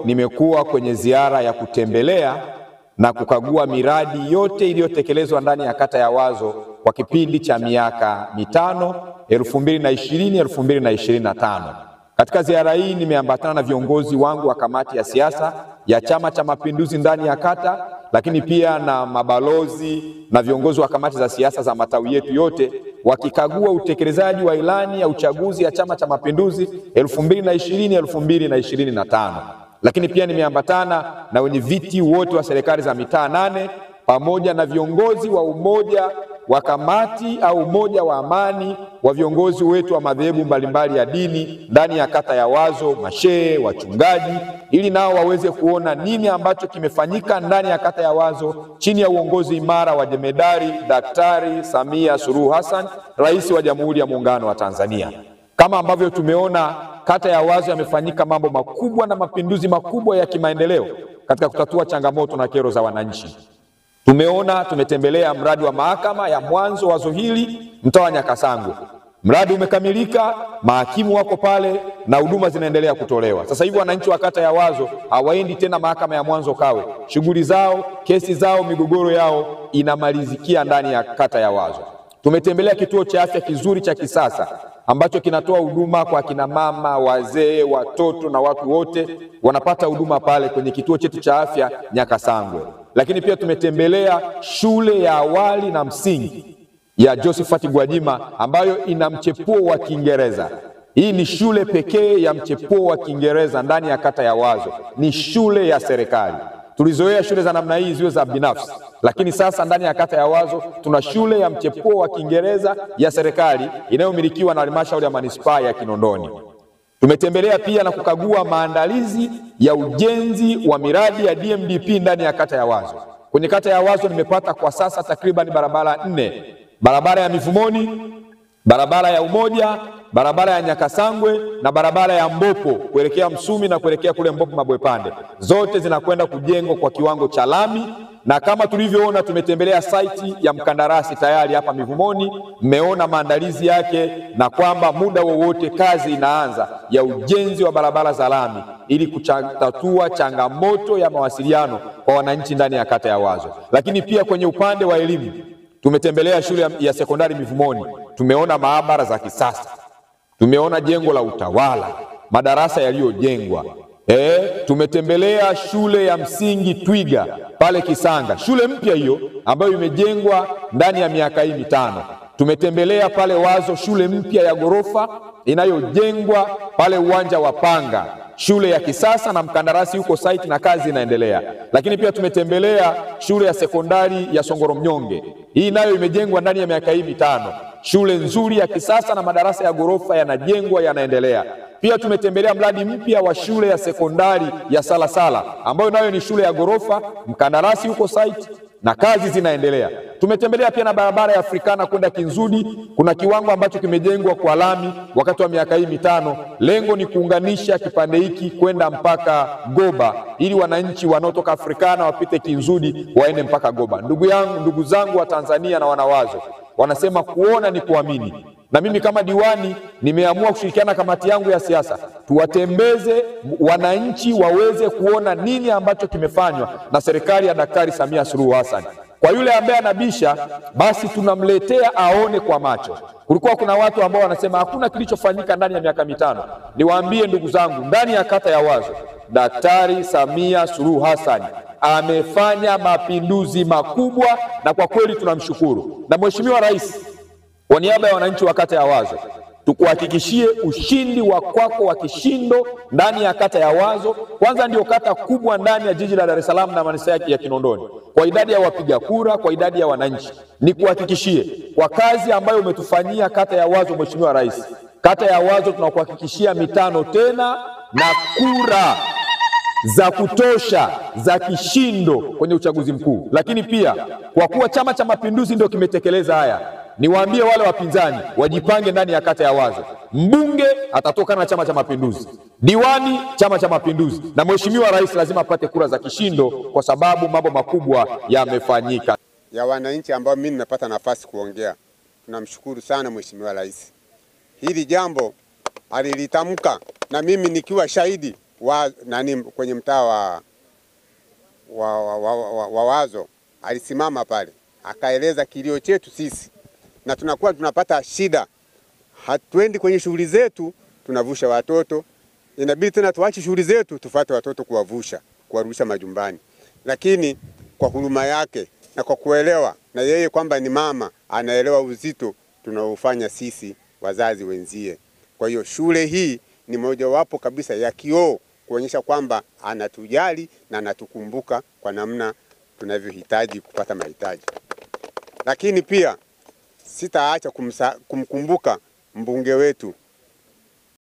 Nimekuwa kwenye ziara ya kutembelea na kukagua miradi yote iliyotekelezwa ndani ya kata ya Wazo kwa kipindi cha miaka mitano 2020-2025. Katika ziara hii nimeambatana na viongozi wangu wa kamati ya siasa ya Chama cha Mapinduzi ndani ya kata, lakini pia na mabalozi na viongozi wa kamati za siasa za matawi yetu yote, wakikagua utekelezaji wa ilani ya uchaguzi ya Chama cha Mapinduzi 2020-2025. Lakini pia nimeambatana na wenyeviti wote wa serikali za mitaa 8 pamoja na viongozi wa umoja wa kamati au umoja wa amani wa viongozi wetu wa madhehebu mbalimbali ya dini ndani ya kata ya Wazo, mashehe, wachungaji, ili nao waweze kuona nini ambacho kimefanyika ndani ya kata ya Wazo chini ya uongozi imara wa Jemedari Daktari Samia Suluhu Hassan, Rais wa Jamhuri ya Muungano wa Tanzania. Kama ambavyo tumeona kata ya Wazo yamefanyika mambo makubwa na mapinduzi makubwa ya kimaendeleo katika kutatua changamoto na kero za wananchi. Tumetembelea mradi wa mahakama ya mwanzo Wazo hili mtaa wa Nyakasangwe. Mradi umekamilika, mahakimu wako pale na huduma zinaendelea kutolewa. Sasa hivi wananchi wa kata ya Wazo hawaendi tena mahakama ya mwanzo Kawe. Shughuli zao, kesi zao, migogoro yao inamalizikia ndani ya kata ya Wazo. Tumetembelea kituo cha afya kizuri cha kisasa ambacho kinatoa huduma kwa kina mama, wazee, watoto na watu wote wanapata huduma pale kwenye kituo chetu cha afya Nyakasangwe. Lakini pia tumetembelea shule ya awali na msingi ya Josephat Gwajima ambayo ina mchepuo wa Kiingereza. Hii ni shule pekee ya mchepuo wa Kiingereza ndani ya kata ya Wazo. Ni shule ya serikali. Tulizoea shule za namna hii ziwe za binafsi, lakini sasa ndani ya kata ya Wazo tuna shule ya mchepuo wa Kiingereza ya serikali inayomilikiwa na halmashauri ya manispaa ya Kinondoni. Tumetembelea pia na kukagua maandalizi ya ujenzi wa miradi ya DMDP ndani ya kata ya Wazo. Kwenye kata ya Wazo nimepata kwa sasa takriban barabara 4: barabara ya Mivumoni, barabara ya Umoja, barabara ya Nyakasangwe na barabara ya Mbopo kuelekea Msumi na kuelekea kule Mbopo Mabwepande. Zote zinakwenda kujengwa kwa kiwango cha lami, na kama tulivyoona tumetembelea site ya mkandarasi tayari hapa Mivumoni. Mmeona maandalizi yake na kwamba muda wowote kazi inaanza ya ujenzi wa barabara za lami ili kutatua changamoto ya mawasiliano kwa wananchi ndani ya kata ya Wazo. Lakini pia kwenye upande wa elimu tumetembelea shule ya sekondari Mivumoni. Tumeona maabara za kisasa, tumeona jengo la utawala, madarasa yaliyojengwa. Tumetembelea shule ya msingi Twiga pale Kisanga, shule mpya hiyo ambayo imejengwa ndani ya miaka hii mitano. Tumetembelea pale Wazo shule mpya ya ghorofa inayojengwa pale uwanja wa Panga, shule ya kisasa na mkandarasi yuko site na kazi inaendelea. Lakini pia tumetembelea shule ya sekondari ya Songoro Mnyonge, hii nayo imejengwa ndani ya miaka hii mitano, shule nzuri ya kisasa na madarasa ya ghorofa yanajengwa yanaendelea. Pia tumetembelea mradi mpya wa shule ya sekondari ya Salasala ambayo nayo ni shule ya ghorofa, mkandarasi yuko site na kazi zinaendelea. Tumetembelea pia na barabara ya Afrikana kwenda Kinzudi. Kuna kiwango ambacho kimejengwa kwa lami wakati wa miaka hii mitano. Lengo ni kuunganisha kipande hiki kwenda mpaka Goba ili wananchi wanaotoka Afrikana wapite Kinzudi waende mpaka Goba. Ndugu zangu wa Tanzania na wanawazo wanasema kuona ni kuamini. Na mimi kama diwani nimeamua kushirikiana na kamati yangu ya siasa tuwatembeze wananchi waweze kuona nini ambacho kimefanywa na serikali ya Daktari Samia Suluhu Hassan. Kwa yule ambaye anabisha, basi tunamletea aone kwa macho. Kulikuwa kuna watu ambao wanasema hakuna kilichofanyika ndani ya miaka mitano. Niwaambie ndugu zangu, ndani ya kata ya Wazo Daktari Samia Suluhu Hassan amefanya mapinduzi makubwa, na kwa kweli tunamshukuru. Na Mheshimiwa Rais, kwa niaba ya wananchi wa kata ya Wazo, tukuhakikishie ushindi wa kwako wa kishindo ndani ya kata ya Wazo. Kwanza ndio kata kubwa ndani ya jiji la Dar es Salaam na manispaa ya Kinondoni kwa idadi ya wapiga kura, kwa idadi ya wananchi. Nikuhakikishie kwa kazi ambayo umetufanyia kata ya Wazo, Mheshimiwa Rais, kata ya Wazo tunakuhakikishia mitano tena na kura za kutosha za kishindo kwenye uchaguzi mkuu. Lakini pia kwa kuwa Chama cha Mapinduzi ndio kimetekeleza haya, niwaambie wale wapinzani wajipange ndani ya kata ya Wazo. Mbunge atatokana na Chama cha Mapinduzi, diwani Chama cha Mapinduzi, na Mheshimiwa Rais lazima apate kura za kishindo kwa sababu mambo makubwa yamefanyika. Ya wananchi ambao mimi nimepata nafasi kuongea, tunamshukuru sana Mheshimiwa Rais. Hili jambo alilitamka na mimi nikiwa shahidi kwenye mtaa wa Wazo alisimama pale akaeleza kilio chetu sisi, na tunakuwa tunapata shida, hatuendi kwenye shughuli zetu, tunavusha watoto, inabidi tena tuache shughuli zetu tufuate watoto kuwarudisha majumbani. Lakini kwa huruma yake na kwa kuelewa na yeye kwamba ni mama, anaelewa uzito tunaofanya sisi wazazi wenzie. Kwa hiyo shule hii ni mojawapo kabisa ya kioo kuonyesha kwamba anatujali na anatukumbuka kwa namna tunavyohitaji kupata mahitaji. Lakini pia sitaacha kumkumbuka mbunge wetu